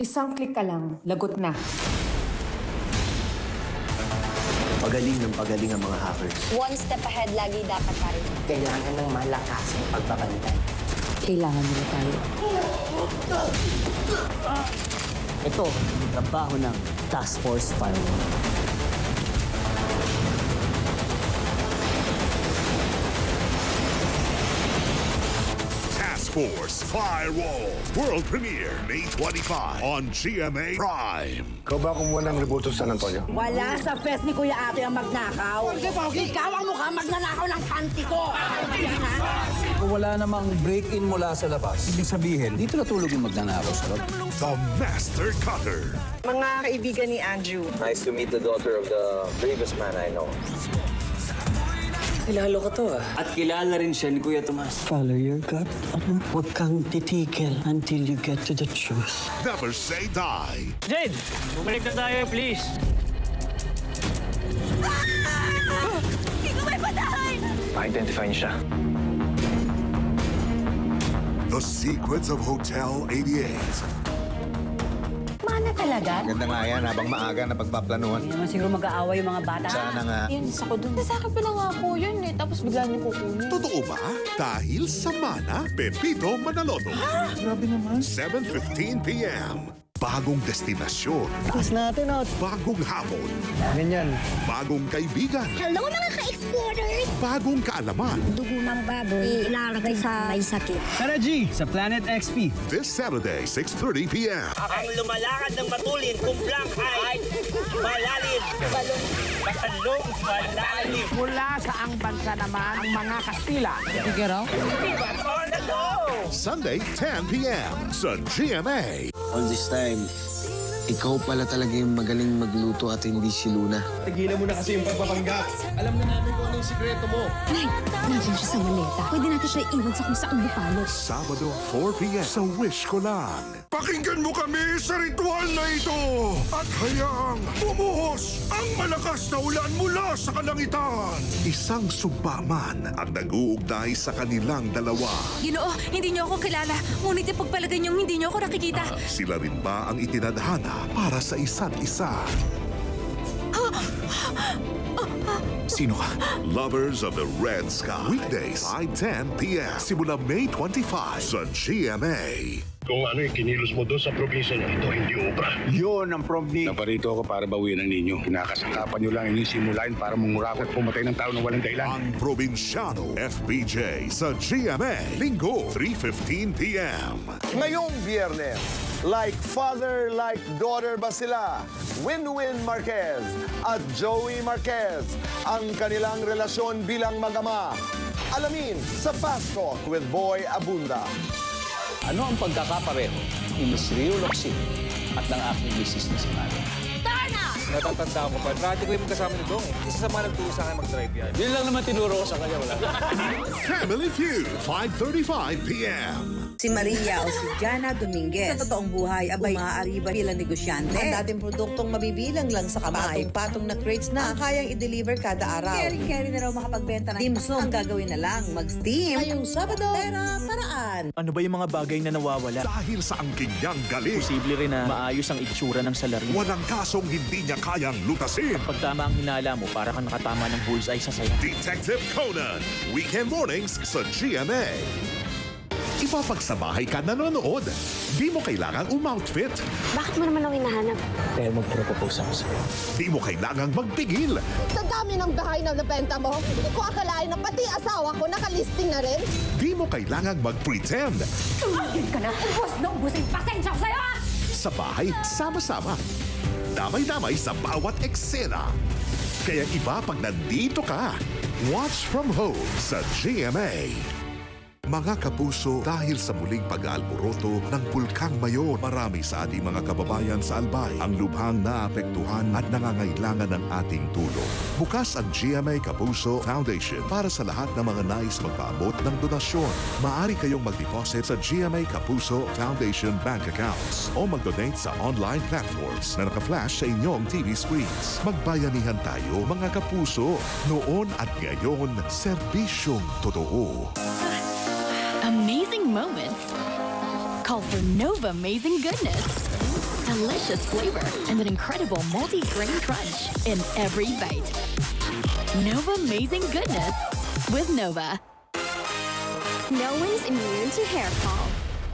Isang click ka lang, lagot na. Pagaling ng pagaling ang mga hackers. One step ahead lagi dapat pa rin. Kailangan ng malakas ang pagbabantay. Kailangan nila tayo. Ito ang trabaho ng Task Force Firewall. Task Force Firewall. World premiere May 25 on GMA Prime. Ikaw ba kumuha ng rebuto sa San Antonio? Wala sa fest ni Kuya Ate ang magnakaw. Ikaw ang mukha magnanakaw ng panty ko. Yan, ha? Kung wala namang break-in mula sa labas, ibig sabihin, dito natulog yung magnanakaw sa loob. The Master Cutter. Mga kaibigan ni Andrew. Nice to meet the daughter of the bravest man I know. Kilala ko to At kilala rin siya ni Kuya Tomas. Follow your gut. Huwag kang titigil until you get to the truth. Never say die. Jade, bumalik na tayo, please. Hindi ko may patahan! Ma-identify niyo siya. The Secrets of Hotel 88. Mana talaga? Ganda nga yan habang maaga na pagpaplanuhan. Hindi naman siguro mag-aaway yung mga bata. Sana nga. Yun, ako dun. Sa akin pa lang nga po yun eh. Tapos bigla niyo kukunin. Totoo ba? Dahil sa Mana, Pepito Manaloto. Grabe naman. 7:15 p.m. Bagong destinasyon. Tapos natin out. Bagong hamon. Ganyan. Bagong kaibigan. Hello mga ka-explorers! Bagong kaalaman. Dugo ng baboy, ilalagay sa may sakit. Tara G, sa Planet XP. This Saturday, 6:30 p.m. Ang lumalakad ng matulin kung blank ay malalim. Balong malalim. Mula sa ang bansa naman ang mga Kastila. On the go! Sunday, 10 p.m. sa GMA. All this time, ikaw pala talaga yung magaling magluto at hindi si Luna. Tigilan mo na kasi yung pagpapanggap. Alam na namin kung ano yung sikreto mo. Nay, nandiyan siya sa maleta. Pwede natin siya iwan sa kung saan lupalot. Sabado, 4 p.m. sa Wish Ko Lang. Pakinggan mo kami sa ritual na ito at hayaang bumuhos ang malakas na ulan mula sa kalangitan. Isang sumbaman ang nag-uugnay sa kanilang dalawa. Ginoo, hindi niyo ako kilala. Ngunit ipagpalagay niyong hindi niyo ako nakikita. Sila rin ba ang itinadhana para sa isa't isa? Sino ka? Lovers of the Red Sky. Weekdays, 5:10 p.m. Simula May 25 sa GMA. Kung ano yung kinilos mo doon sa probinsya niyo, ito hindi obra. Yun ang prompting. Naparito ako para bawiin ang ninyo. Kinakasakapan niyo lang inyong simulain para mumurakot pumatay ng tao ng walang dahilan. Ang Probinsyano FBJ sa GMA. Linggo, 3:15 p.m. Ngayong biyernes, like father, like daughter ba sila? Winwin Marquez at Joey Marquez ang kanilang relasyon bilang mag-ama. Alamin sa Fast Talk with Boy Abunda. Ano ang pagkakapareho ni Miss Rio Locsin at ng aking misis na si Mara? Natatanda ko pa. Dati ko yung magkasama ni Dong. Isa sa mga nagturo sa akin mag-drive yan. Yun lang naman tinuro ko sa kanya, wala. Family Feud, 5:35 p.m. Si Maria o si Jana Dominguez. Sa totoong buhay, abay maaari ba bilang negosyante? Ang dating produktong mabibilang lang sa kamay. Patong na crates na kayang i-deliver kada araw. Carry na raw makapagbenta ng dimsum. Ang gagawin na lang, mag-steam. Ngayong Sabado, pera, paraan. Ano ba yung mga bagay na nawawala? Dahil sa angking niyang galing, Posible rin na maayos ang itsura ng salarin. walang kasong hindi niya kayang lutasin. Pag tama ang hinala mo, para kang nakatama ng bullseye sa saya. Detective Conan, weekend mornings sa GMA. Ipapagsabahay ka nanonood. Di mo kailangang umoutfit. Bakit mo naman ako hinahanap? Kaya magpropose ako sa'yo. Di mo kailangang magpigil. Sa dami ng bahay na nabenta mo, hindi ko akalain na pati asawa ko nakalisting na rin. Di mo kailangang mag-pretend. Tumigil ka na! Ubus na ubus yung pasensya ko sa'yo! Sa bahay, sama-sama. Damay-damay sa bawat eksena. Kaya iba pag nandito ka. Watch from home sa GMA. Mga kapuso, dahil sa muling pag-aalboroto ng Bulkang Mayon, marami sa ating mga kababayan sa Albay ang lubhang naapektuhan at nangangailangan ng ating tulong. Bukas ang GMA Kapuso Foundation para sa lahat ng mga nais magpaabot ng donasyon. Maaari kayong mag-deposit sa GMA Kapuso Foundation bank accounts o mag-donate sa online platforms na naka-flash sa inyong TV screens. Magbayanihan tayo mga kapuso, noon at ngayon, serbisyong totoo. Amazing moments call for Discover Nova Amazing Goodness. Delicious flavor and an incredible multi-grain crunch in every bite. Nova Amazing Goodness with Nova. No one's immune to hair fall.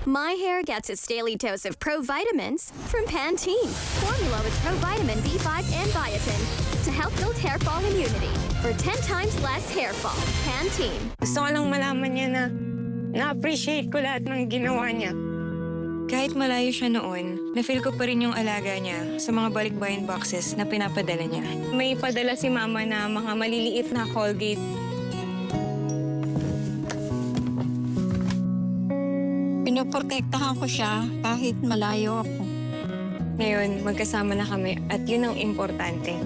My hair gets its daily dose of Pro Vitamins from Pantene. Formula with Pro Vitamin B5 and biotin to help build hair fall immunity for 10 times less hair fall. Pantene. Gusto ko lang malaman niya na na-appreciate ko lahat ng ginawa niya. Kahit malayo siya noon, na-feel ko pa rin yung alaga niya sa mga balikbayan boxes na pinapadala niya. May padala si Mama na mga maliliit na Colgate. Pinoprotektahan ko siya kahit malayo ako. Ngayon, magkasama na kami at yun ang importante.